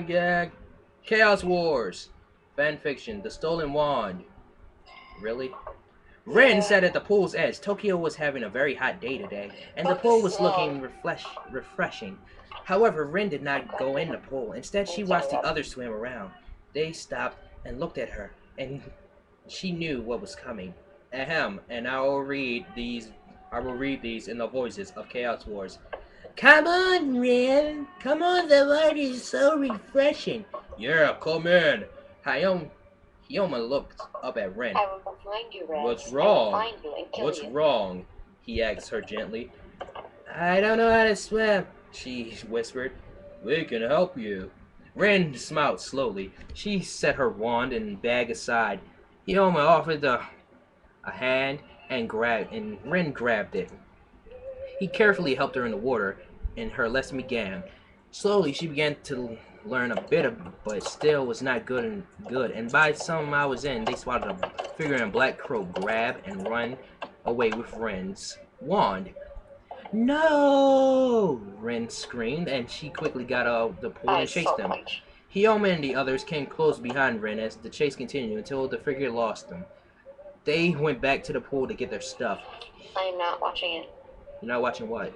Yeah. Chaos Wars. Fanfiction. The Stolen Wand. Really? Rin Yeah. sat at the pool's edge. Tokyo was having a very hot day today, and the Fuck this pool was song. looking refreshing. However, Rin did not go in the pool. Instead, she watched the others swim around. They stopped and looked at her, and she knew what was coming. Ahem, and I will read these in the voices of Chaos Wars. Come on, Rin. Come on, the water is so refreshing. Yeah, come in. Hyoma looked up at Rin. I will find you, Red. What's I will wrong? find you and kill What's you. wrong? He asked her gently. I don't know how to swim, she whispered. We can help you. Rin smiled slowly. She set her wand and bag aside. Hyoma offered a hand and Rin grabbed it. He carefully helped her in the water, and her lesson began. Slowly, she began to learn a bit of, but still was not good. And by some hours in, they spotted a figure in a black coat grab and run away with Ren's wand. No! Ren screamed, and she quickly got out of the pool and chased them. Hyoma and the others came close behind Ren as the chase continued until the figure lost them. They went back to the pool to get their stuff. I am not watching it. You're not watching what?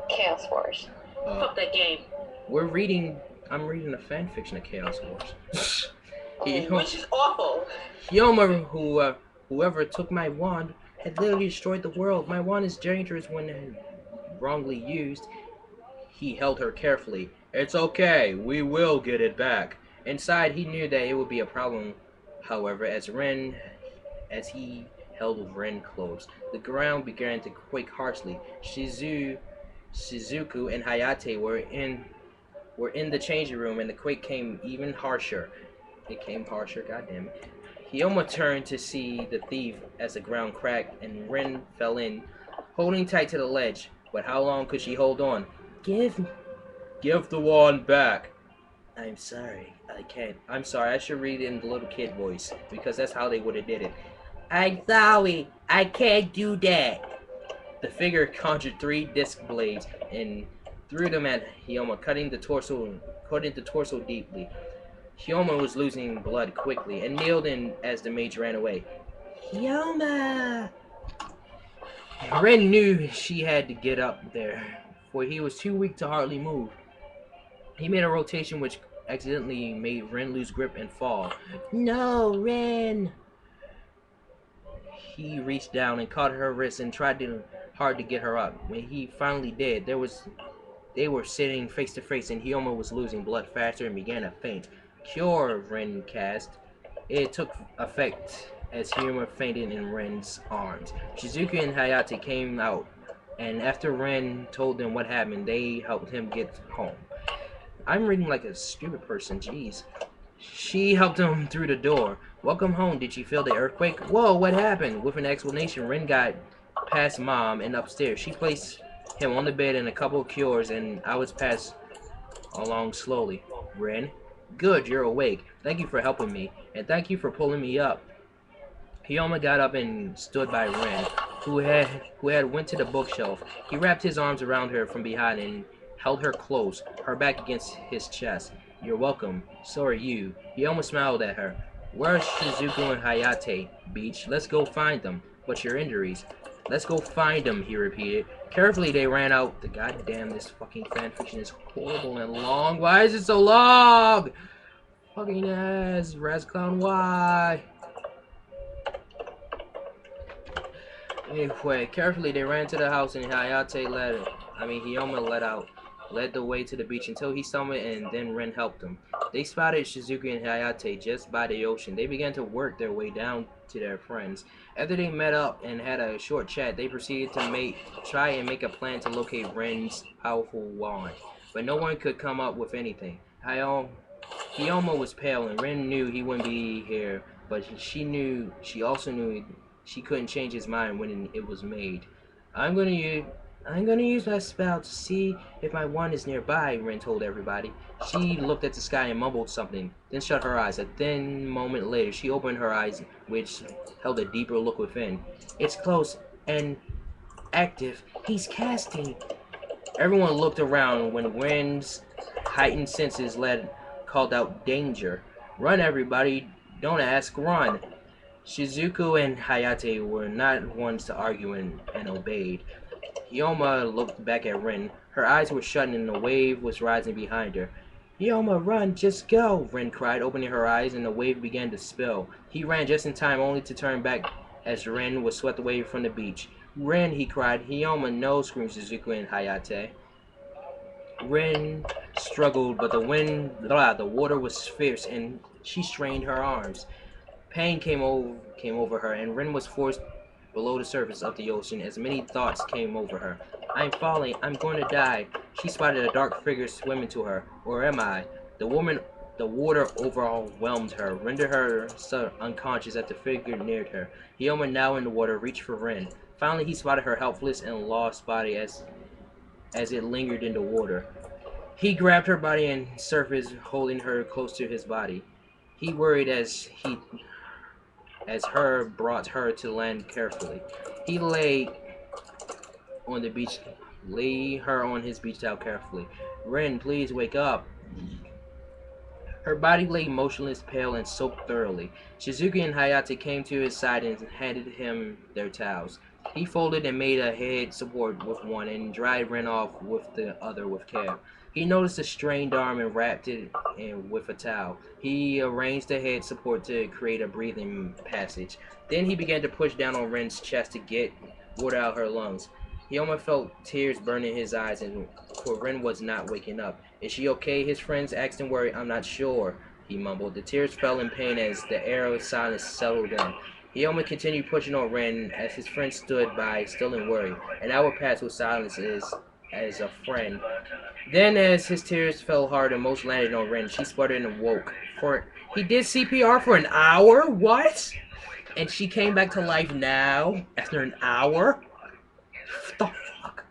Chaos Wars. Fuck that game. I'm reading a fan fiction of Chaos Wars. Which is awful. Hyoma, whoever took my wand, had literally destroyed the world. My wand is dangerous when wrongly used. He held her carefully. It's okay, we will get it back. Inside, he knew that it would be a problem. However, as he held Ren close, the ground began to quake harshly. Shizuku and Hayate were in the changing room, and the quake came even harsher. It came harsher, goddamn it. Hyoma turned to see the thief as the ground cracked, and Ren fell in, holding tight to the ledge. But how long could she hold on? Give the wand back. I'm sorry, I can't. I'm sorry, I should read it in the little kid voice, because that's how they would have did it. I'm sorry, I can't do that. The figure conjured 3 disc blades and threw them at Hyoma, cutting the torso deeply. Hyoma was losing blood quickly and kneeled in as the mage ran away. Hyoma! Ren knew she had to get up there, for he was too weak to hardly move. He made a rotation which accidentally made Ren lose grip and fall. No, Ren! He reached down and caught her wrist and tried hard to get her up. When he finally did, they were sitting face to face, and Hyoma was losing blood faster and began to faint. Cure, Ren cast. It took effect as Hyoma fainted in Ren's arms. Shizuku and Hayate came out, and after Ren told them what happened, they helped him get home. I'm reading like a stupid person, jeez. She helped him through the door. Welcome home, did you feel the earthquake? Whoa, what happened? With an explanation, Ren got past Mom and upstairs. She placed him on the bed and a couple of cures, and I was passed along slowly. Ren? Good, you're awake. Thank you for helping me, and thank you for pulling me up. Hyoma got up and stood by Ren, who had went to the bookshelf. He wrapped his arms around her from behind and held her close, her back against his chest. You're welcome. So are you. He almost smiled at her. Where's Shizuku and Hayate, Beach? Let's go find them. What's your injuries? Let's go find them, he repeated. Carefully, they ran out. The goddamn, this fucking fanfiction is horrible and long. Why is it so long? Fucking ass, Razclown, why? Anyway, carefully, they ran to the house and Hyoma led the way to the beach until he stumbled, and then Ren helped him. They spotted Shizuku and Hayate just by the ocean. They began to work their way down to their friends. After they met up and had a short chat, they proceeded to try and make a plan to locate Ren's powerful wand. But no one could come up with anything. Hyoma was pale, and Ren knew he wouldn't be here, but she also knew she couldn't change his mind when it was made. I'm gonna use my spell to see if my wand is nearby, Ren told everybody. She looked at the sky and mumbled something, then shut her eyes. A thin moment later, she opened her eyes, which held a deeper look within. It's close and active. He's casting. Everyone looked around when Ren's heightened senses led called out, "Danger! Run, everybody! Don't ask, run!" Shizuku and Hayate were not ones to argue and obeyed. Hyoma looked back at Rin. Her eyes were shut and the wave was rising behind her. "Hyoma, run! Just go!" Rin cried, opening her eyes, and the wave began to spill. He ran just in time, only to turn back as Rin was swept away from the beach. "Rin!" he cried. "Hyoma, no!" screamed Shizuku and Hayate. Rin struggled, but the water was fierce, and she strained her arms. Pain came over her, and Rin was forced below the surface of the ocean as many thoughts came over her. "I'm falling. I'm going to die." She spotted a dark figure swimming to her. Or am I? The water overwhelmed her, rendered her unconscious as the figure neared her. Hyoma, now in the water, reached for Rin. Finally, he spotted her helpless and lost body as it lingered in the water. He grabbed her body and surfaced, holding her close to his body. He worried as her brought her to land carefully. He lay her on his beach towel carefully. "Rin, please wake up." Her body lay motionless, pale, and soaked thoroughly. Shizuki and Hayate came to his side and handed him their towels. He folded and made a head support with one and dried Rin off with the other with care. He noticed a strained arm and wrapped it in with a towel. He arranged the head support to create a breathing passage. Then he began to push down on Rin's chest to get water out her lungs. He almost felt tears burning his eyes, for Rin was not waking up. "Is she okay?" his friends asked him worried. "I'm not sure," he mumbled. The tears fell in pain as the air of silence settled in. He only continued pushing on Rin as his friends stood by, still in worry. An hour passed with silence as a friend. Then, as his tears fell hard and most landed on Rin, she sputtered and awoke. He did CPR for an hour? What? And she came back to life now after an hour? What the fuck?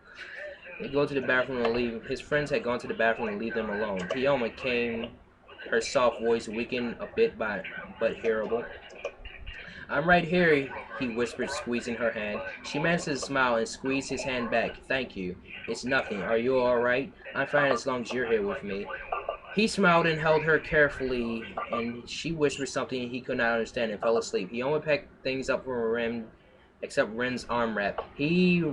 They go to the bathroom and leave. His friends had gone to the bathroom and leave them alone. Hyoma came, her soft voice weakened a bit but hearable. "I'm right here," he whispered, squeezing her hand. She managed to smile and squeezed his hand back. "Thank you. It's nothing. Are you alright?" "I'm fine as long as you're here with me." He smiled and held her carefully, and she whispered something he could not understand and fell asleep. He only packed things up for Rin, except Rin's arm wrap. He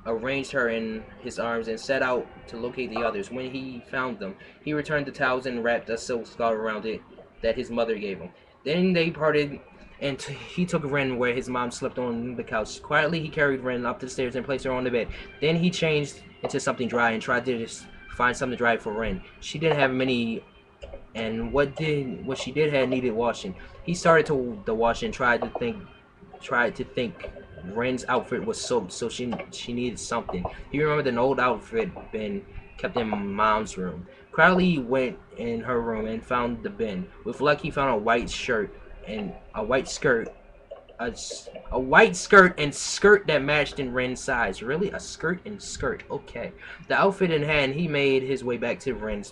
arranged her in his arms and set out to locate the others. When he found them, he returned the towels and wrapped a silk scarf around it that his mother gave him. Then they parted, and he took Rin where his mom slept on the couch. Quietly, he carried Rin up the stairs and placed her on the bed. Then he changed into something dry and tried to find something dry for Rin. She didn't have many, and what she did have needed washing. He started to the wash and tried to think. Ren's outfit was soaked, so she needed something. He remembered an old outfit bin kept in Mom's room. Crowley went in her room and found the bin. With luck, he found a white skirt and skirt that matched in Ren's size. Really, a skirt and skirt? Okay. The outfit in hand, he made his way back to Ren,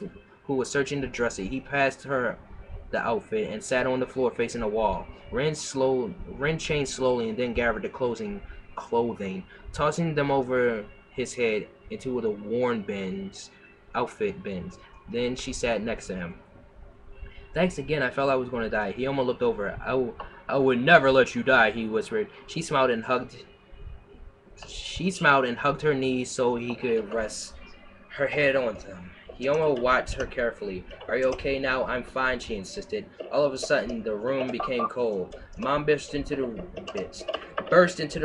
who was searching the dresser. He passed her the outfit and sat on the floor facing the wall. Ren changed slowly and then gathered the clothing, tossing them over his head into the worn outfit bins. Then she sat next to him. "Thanks again. I felt I was going to die." He almost looked over. I would never let you die," he whispered. She smiled and hugged her knees so he could rest her head on them. He almost watched her carefully. "Are you okay now?" "I'm fine," she insisted. All of a sudden, the room became cold. Mom burst into the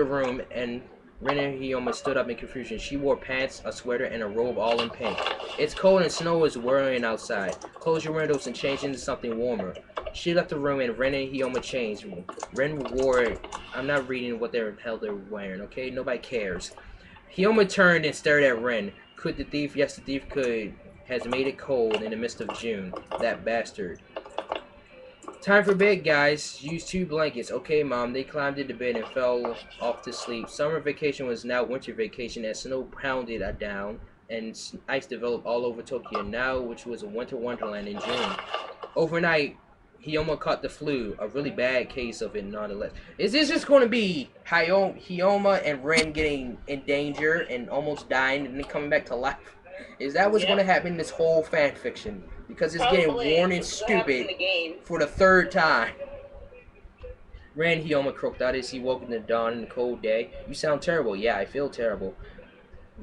room, and Ren and Hyoma stood up in confusion. She wore pants, a sweater, and a robe all in pink. "It's cold and snow is whirling outside. Close your windows and change into something warmer." She left the room and Ren and Hyoma changed. Ren wore it. I'm not reading what the hell they're wearing, okay? Nobody cares. Hyoma turned and stared at Ren. Could the thief? Yes, the thief could. Has made it cold in the midst of June. That bastard. "Time for bed, guys. Use 2 blankets." "Okay, Mom." They climbed into bed and fell off to sleep. Summer vacation was now winter vacation as snow pounded down and ice developed all over Tokyo now, which was a winter wonderland in June. Overnight, Hyoma caught the flu, a really bad case of it nonetheless. Is this just going to be Hyoma and Ren getting in danger and almost dying and then coming back to life? Is that what's going to happen in this whole fan fiction? because it's getting Probably. worn and This is what happens in stupid the game. for the third time. Ren Hyoma croaked out as he woke in the dawn in the cold day. You sound terrible. Yeah, I feel terrible.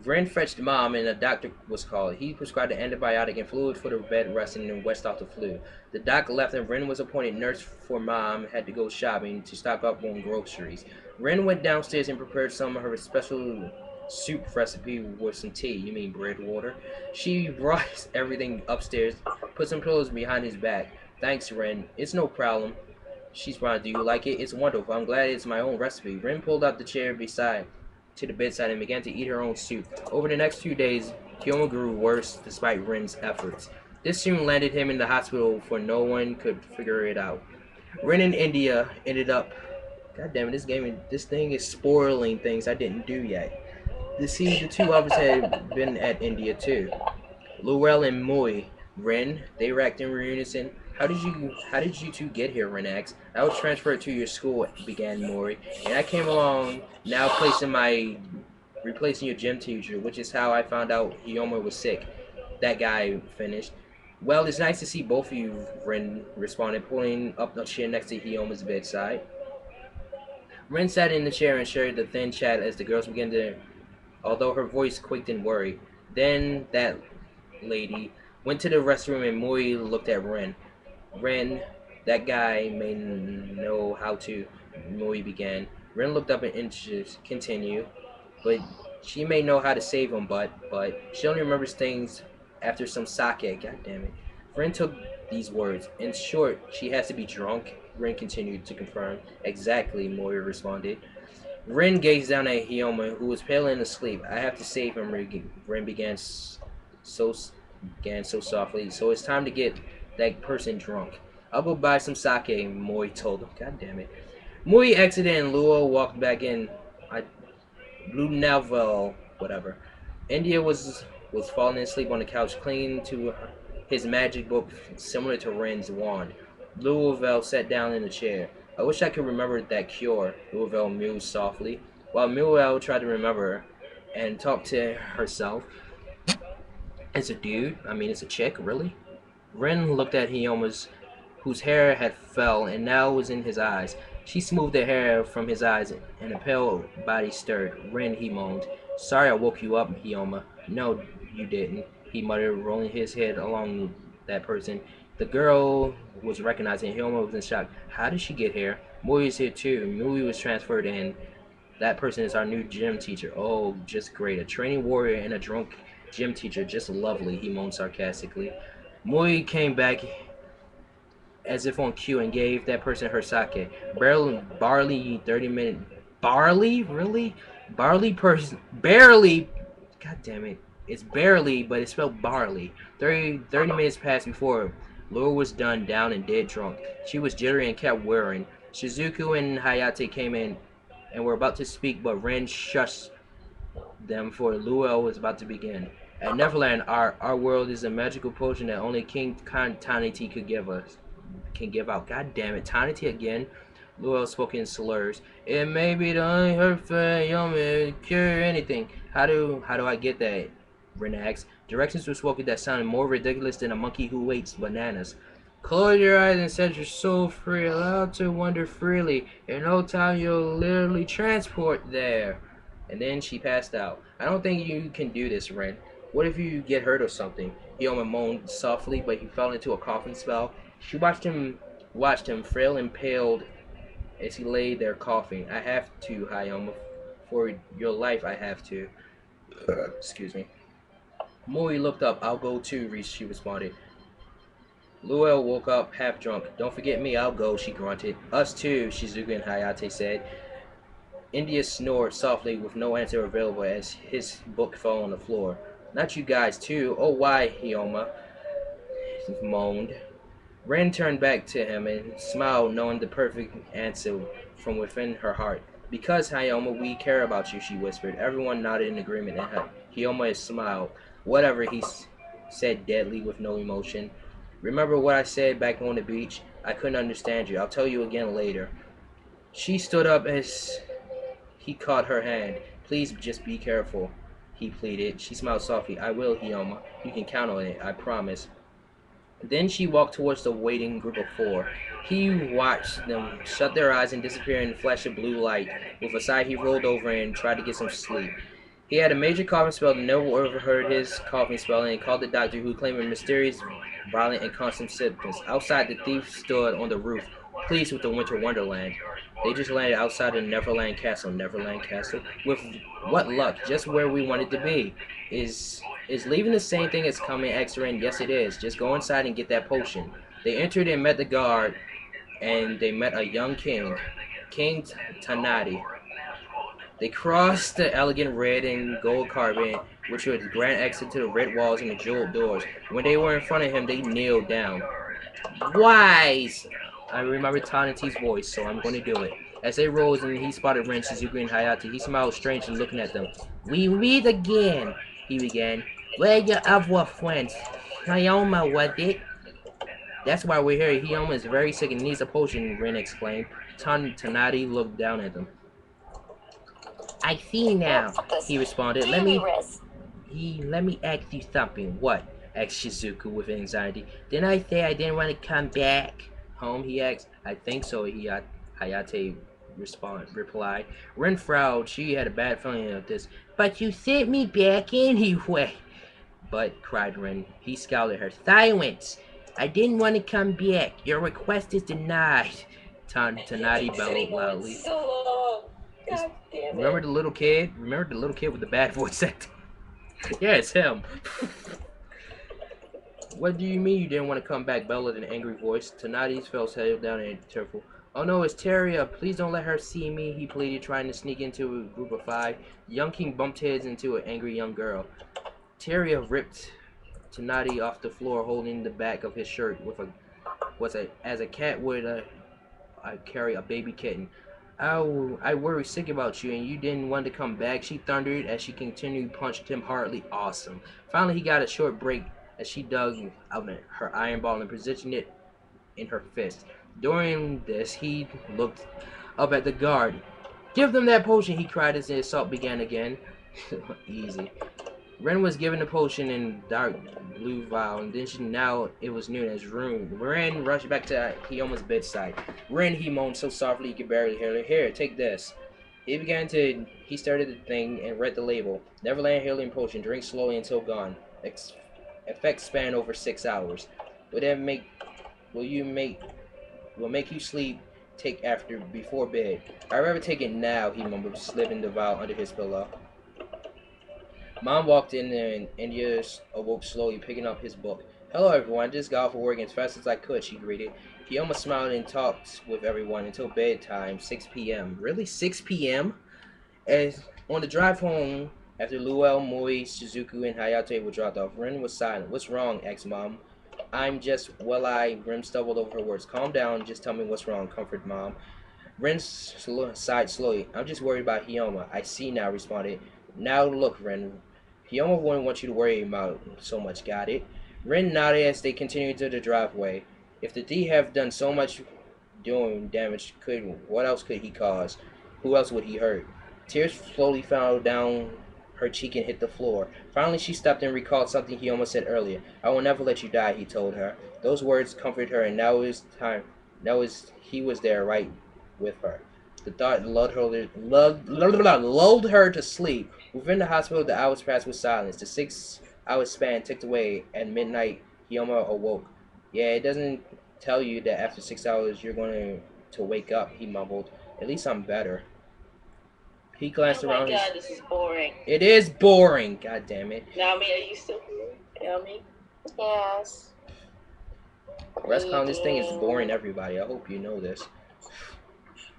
Ren fetched Mom and a doctor was called. He prescribed an antibiotic and fluid for the bed resting and west off the flu. The doc left and Ren was appointed nurse for Mom had to go shopping to stock up on groceries. Ren went downstairs and prepared some of her special soup recipe with some tea. You mean bread water? She brought everything upstairs, put some pillows behind his back. Thanks, Ren. It's no problem. She's fine. Do you like it? It's wonderful. I'm glad it's my own recipe. Ren pulled out the chair beside to the bedside and began to eat her own soup. Over the next few days, Hyoma grew worse despite Ren's efforts. This soon landed him in the hospital for no one could figure it out. Ren and India ended up. God damn it! This thing is spoiling things I didn't do yet. The two others had been at India too. Luel and Moy. Ren, they racked in unison. How did you two get here, Ren asked. I was transferred to your school, began Mori, and I came along now replacing your gym teacher, which is how I found out Hyoma was sick. That guy finished. Well, it's nice to see both of you, Ren responded, pulling up the chair next to Hyoma's bedside. Ren sat in the chair and shared the thin chat as the girls began to, although her voice quaked in worry. Then that lady went to the restroom and Mui looked at Ren. Ren, that guy may know how to, Mui began. Ren looked up in interest, continue, but she may know how to save him, but she only remembers things after some sake, god damn it. Ren took these words. In short, she has to be drunk, Ren continued to confirm. Exactly, Mui responded. Ren gazed down at Hyoma, who was pale and asleep. I have to save him, Ren began so softly. So it's time to get that person drunk. I'll go buy some sake, Moi told him. God damn it. Moi exited and Luo walked back in. Blue Navel, whatever. India was falling asleep on the couch, clinging to his magic book similar to Ren's wand. Louisville sat down in a chair. I wish I could remember that cure, Louisville mused softly, while Louisville tried to remember and talk to herself. It's a dude? I mean, it's a chick, really? Ren looked at Hyoma's, whose hair had fell and now was in his eyes. She smoothed the hair from his eyes and a pale body stirred. Ren, he moaned. Sorry I woke you up, Hyoma. No, you didn't, he muttered, rolling his head along that person. The girl was recognizing Hyoma was in shock. How did she get here? Mui is here too. Mui was transferred in. That person is our new gym teacher. Oh, just great. A training warrior and a drunk gym teacher. Just lovely, he moaned sarcastically. Mui came back as if on cue and gave that person her sake. Barley 30-minute. Barley? Really? Barely. God damn it. It's barely, but it's spelled barley. 30 minutes passed before Laura was done, down and dead drunk. She was jittery and kept whirring. Shizuku and Hayate came in and were about to speak, but Ren shushed them for Luel was about to begin. At Neverland, our world is a magical potion that only King Tanity can give out. God damn it, Tanity again. Luel spoke in slurs. It may be the only herb for Yomi cure anything. How do I get that? Ren asked. Directions were spoken that sounded more ridiculous than a monkey who eats bananas. Close your eyes and set your soul free, allowed to wander freely. In no time you'll literally transport there. And then she passed out. I don't think you can do this, Ren. What if you get hurt or something? Hyoma moaned softly, but he fell into a coughing spell. She watched him, frail and paled as he lay there coughing. I have to, Hyoma. For your life, I have to. Excuse me. Mui looked up. I'll go too, she responded. Luel woke up, half drunk. Don't forget me, I'll go, she grunted. Us too, Shizuka and Hayate said. India snored softly with no answer available as his book fell on the floor. Not you guys too. Oh, why, Hyoma? He moaned. Ren turned back to him and smiled, knowing the perfect answer from within her heart. Because, Hyoma, we care about you, she whispered. Everyone nodded in agreement, and Hyoma smiled. Whatever, he said deadly with no emotion. Remember what I said back on the beach? I couldn't understand you. I'll tell you again later. She stood up as he caught her hand. Please just be careful, he pleaded. She smiled softly. I will, Hyoma. You can count on it. I promise. Then she walked towards the waiting group of four. He watched them shut their eyes and disappear in a flash of blue light. With a sigh, he rolled over and tried to get some sleep. He had a major coughing spell and never overheard his coughing spell and called the doctor, who claimed a mysterious, violent, and constant symptoms. Outside, the thief stood on the roof, pleased with the winter wonderland. They just landed outside of Neverland Castle. Neverland Castle? With what luck, just where we wanted to be. Is leaving the same thing as coming, asked Ren. Yes, it is. Just go inside and get that potion. They entered and met the guard, and they met a young king, King Tanati. They crossed the elegant red and gold carpet, which was grand access to the red walls and the jeweled doors. When they were in front of him, they kneeled down. Wise! I remember Tanati's voice, so I'm going to do it. As they rose and he spotted Ren, Shizuku, and Hayate, he smiled strangely looking at them. We meet again, he began. Where your other friends? Hyoma, was it? That's why we're here. Hyoma is very sick and needs a potion, Ren exclaimed. Tanati looked down at them. I see now, he responded. Let me ask you something. What? Asked Shizuku with anxiety. Didn't I say I didn't want to come back home? He asked. I think so, Hayate replied. Ren frowned. She had a bad feeling of this. But you sent me back anyway. But, cried Ren. He scowled at her. Silence! I didn't want to come back. Your request is denied. Tanati bellowed loudly. So long. God damn it. Remember the little kid? Remember the little kid with the bad voice acting? Yeah, it's him. What do you mean you didn't want to come back? Bellowed in an angry voice. Tanati's face held down and tearful. Oh no, it's Teria. Please don't let her see me, he pleaded, trying to sneak into a group of five. The young king bumped heads into an angry young girl. Teria ripped Tanati off the floor, holding the back of his shirt as a cat would carry a baby kitten. I worry sick about you, and you didn't want to come back, she thundered as she continued punched him hardly. Awesome. Finally, he got a short break as she dug out her iron ball and positioned it in her fist. During this, he looked up at the guard. Give them that potion, he cried as the assault began again. Easy. Ren was given the potion in dark blue vial, and then now it was known as Rune. Ren rushed back to Hyoma's bedside. Ren, he moaned so softly he could barely hear her. Here, take this. He started the thing and read the label. Neverland Healing Potion. Drink slowly until gone. Effect span over 6 hours. Will make you sleep. Take before bed. I'd rather take it now, he mumbled, slipping the vial under his pillow. Mom walked in there and India awoke slowly, picking up his book. Hello, everyone. I just got off of work as fast as I could, she greeted. He almost smiled and talked with everyone until bedtime, 6 p.m. Really? 6 p.m.? As on the drive home, after Luel, Mui, Shizuku, and Hayate were dropped off, Ren was silent. What's wrong? Asked Mom. Ren stumbled over her words. Calm down. Just tell me what's wrong. Comfort Mom. Ren sighed slowly. I'm just worried about Hyoma. I see now, responded. Now look, Ren. Hyoma wouldn't want you to worry about so much, got it? Ren nodded as they continued to the driveway. If the thief have done so much doing damage, what else could he cause? Who else would he hurt? Tears slowly fell down her cheek and hit the floor. Finally, she stopped and recalled something Hyoma said earlier. I will never let you die, he told her. Those words comforted her, and now is time. He was there right with her. The thought lulled her to sleep. Within the hospital, the hours passed with silence. The 6-hour span ticked away. At midnight, Hyoma awoke. Yeah, it doesn't tell you that after 6 hours you're going to wake up, he mumbled. At least I'm better. He glanced around. Oh my god, this is boring. It is boring, god damn it. Naomi, are you still here? Naomi? Yes. Respawn, this thing is boring everybody. I hope you know this.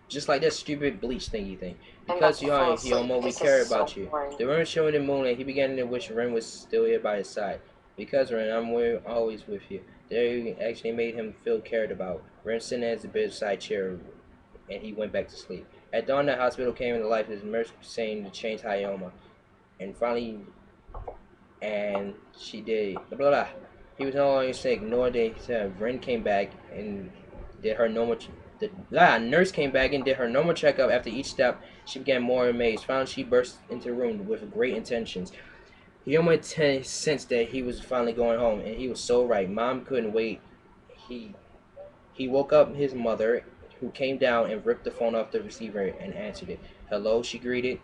Just like that stupid bleach thingy thing. Because you are Hyoma, we care about you. The room showing the moon, and he began to wish Ren was still here by his side. Because Ren, I'm always with you. They actually made him feel cared about. Ren sat at the bedside chair, and he went back to sleep. At dawn, the hospital came into life as nurse saying to change Hyoma. And finally, and she did. Blah, blah, blah. He was no longer sick, nor they said. Ren came back and did her normal. The nurse came back and did her normal checkup. After each step, she began more amazed. Finally, she burst into the room with great intentions. He almost sensed that he was finally going home, and he was so right. Mom couldn't wait. He he woke up his mother, who came down and ripped the phone off the receiver and answered it. Hello, she greeted.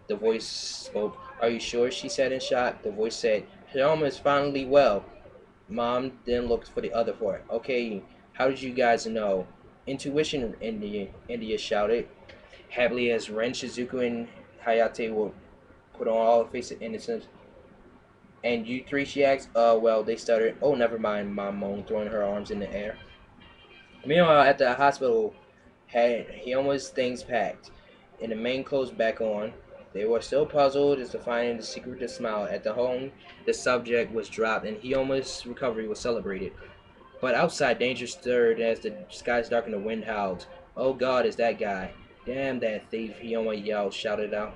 The voice spoke. Are you sure? She said in shock. The voice said, Helma is finally well. Mom then looked for the other four. Okay, how did you guys know? Intuition, India shouted. Happily as Ren, Shizuku, and Hayate will put on all a face of innocence. And you three, she asked. Well, they stuttered. Oh, never mind, Mom moaned, throwing her arms in the air. Meanwhile, at the hospital, he almost things packed, and the main clothes back on. They were still puzzled as to find the secret to smile. At the home, the subject was dropped, and Hioma's recovery was celebrated. But outside, danger stirred as the skies darkened. The wind howled. Oh God, is that guy? Damn that thief! Hioma yelled, shouted out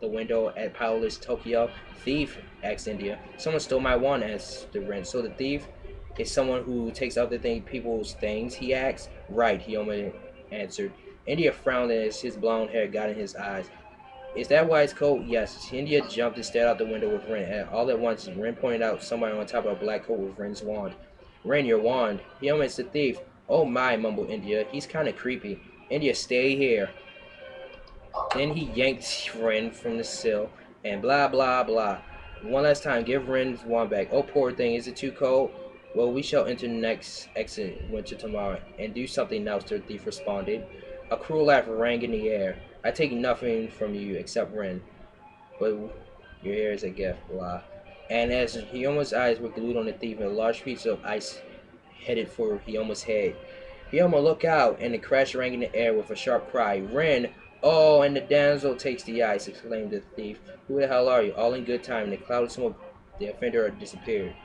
the window at powerless Tokyo. Thief? Asked India. Someone stole my wand, asked the rent. So the thief is someone who takes other people's things, he asked. Right, Hioma answered. India frowned as his blonde hair got in his eyes. Is that why it's cold? Yes. India jumped and stared out the window with Ren. And all at once, Ren pointed out somebody on top of a black coat with Ren's wand. Ren, your wand. Hioma is the thief. Oh my, mumbled India. He's kind of creepy. India, stay here. Then he yanked Ren from the sill and blah blah blah. One last time, give Ren's wand back. Oh poor thing, is it too cold? Well, we shall enter the next exit winter tomorrow and do something else, the thief responded. A cruel laugh rang in the air. I take nothing from you except Ren, but your hair is a gift, blah. And as Hioma's eyes were glued on the thief, a large piece of ice headed for Hioma's head. Hioma, look out! And the crash rang in the air with a sharp cry. Ren! Oh, and the damsel takes the ice, exclaimed the thief. Who the hell are you? All in good time. The cloud of smoke, the offender disappeared.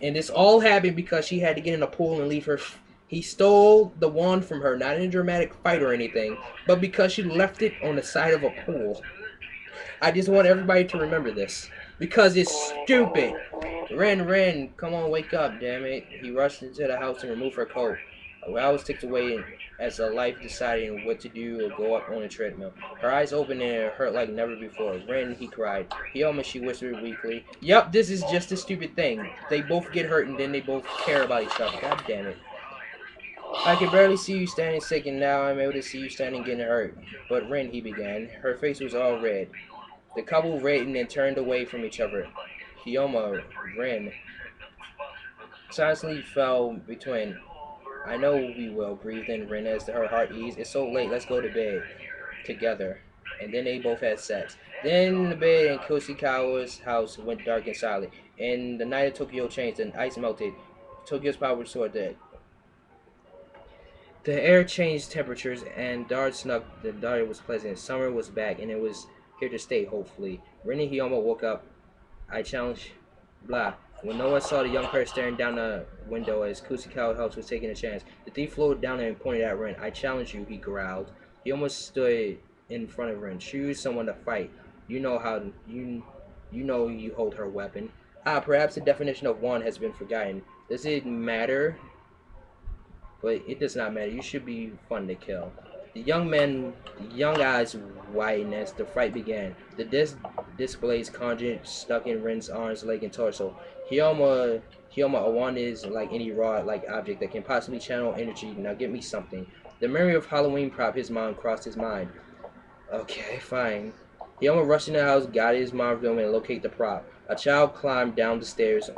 And this all happened because she had to get in a pool and leave her. He stole the wand from her, not in a dramatic fight or anything, but because she left it on the side of a pool. I just want everybody to remember this. Because it's stupid. Ren, come on, wake up, damn it. He rushed into the house and removed her coat. Hours ticked away as the life deciding what to do or go up on a treadmill. Her eyes opened and it hurt like never before. Ren, he cried. Hioma, she whispered weakly. Yup, this is just a stupid thing. They both get hurt and then they both care about each other. God damn it. I could barely see you standing sick and now I'm able to see you standing getting hurt. But Ren, he began. Her face was all red. The couple reddened and turned away from each other. Hioma, Ren, silently fell between. I know we will, breathed in Ren as her heart eased. It's so late, let's go to bed. Together. And then they both had sex. Then the bed in Koshikawa's house went dark and silent. And the night of Tokyo changed and ice melted. Tokyo's power restored dead. The air changed temperatures and Dard snuck. The Dard was pleasant. Summer was back and it was here to stay, hopefully. Ren and Hioma woke up. I challenged. Blah. When Noah saw the young pair staring down the window as Kusakawa's house was taking a chance, the thief floated down there and pointed at Ren. I challenge you, he growled. He almost stood in front of Ren. Choose someone to fight. You know how you know you hold her weapon. Perhaps the definition of one has been forgotten. Does it matter? But it does not matter. You should be fun to kill. The young eyes widened as the fight began. The displays conjured stuck in Ren's arms, leg, and torso. Hioma, a wand is like any rod-like object that can possibly channel energy. Now get me something. The memory of Halloween prop his mom crossed his mind. Okay, fine. Hioma rushed in the house, guided his mom's room, and located the prop. A child climbed down the stairs.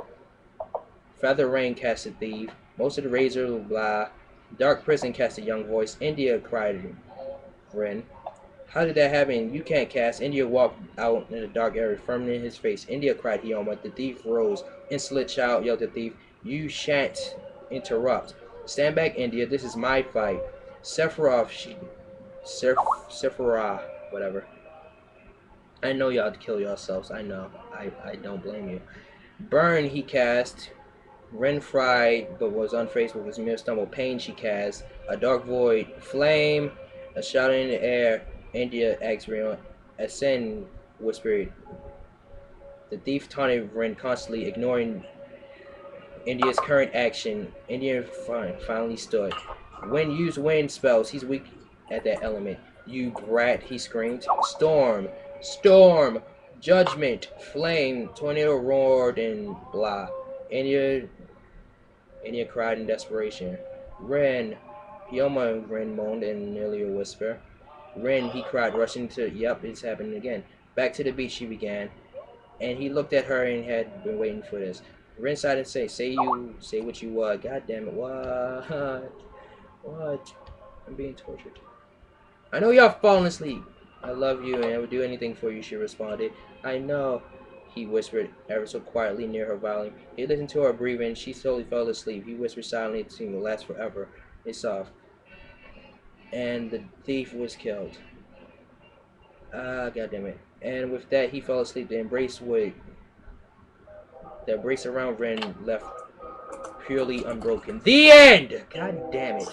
Feather rain cast the thief. Most of the razor, blah. Dark prison cast a young voice. India, cried Ren. How did that happen? You can't cast. India walked out in the dark area, firmly in his face. India, cried Hioma. The thief rose. Insolent child, yelled the thief. You shan't interrupt. Stand back, India. This is my fight. Sephiroth, whatever. I know y'all to kill yourselves. I know. I don't blame you. Burn, he cast. Ren fried, but was unfazed with his mere stumble. Pain, she cast. A dark void. Flame. A shout in the air. India asked Ren. Ascend, whispered. The thief taunted Ren constantly, ignoring India's current action. India finally stood. When used wind spells, he's weak at that element. You brat, he screamed. Storm! Storm! Judgment, flame, tornado roared, and blah. Anya, Anya cried in desperation. Ren, Pioma, Ren moaned in nearly a whisper. Ren, he cried, rushing to, yep, it's happening again. Back to the beach, she began. And he looked at her and had been waiting for this. Ren sighed and said, say what you want. God damn it, what? What? I'm being tortured. I know y'all falling asleep. I love you and I would do anything for you, she responded. I know, he whispered ever so quietly near her volume. He listened to her breathing. She slowly fell asleep. He whispered silently it seemed to last forever. It's soft. And the thief was killed. Ah, goddammit. And with that, he fell asleep. The embrace around Ren left purely unbroken. The end! God damn it.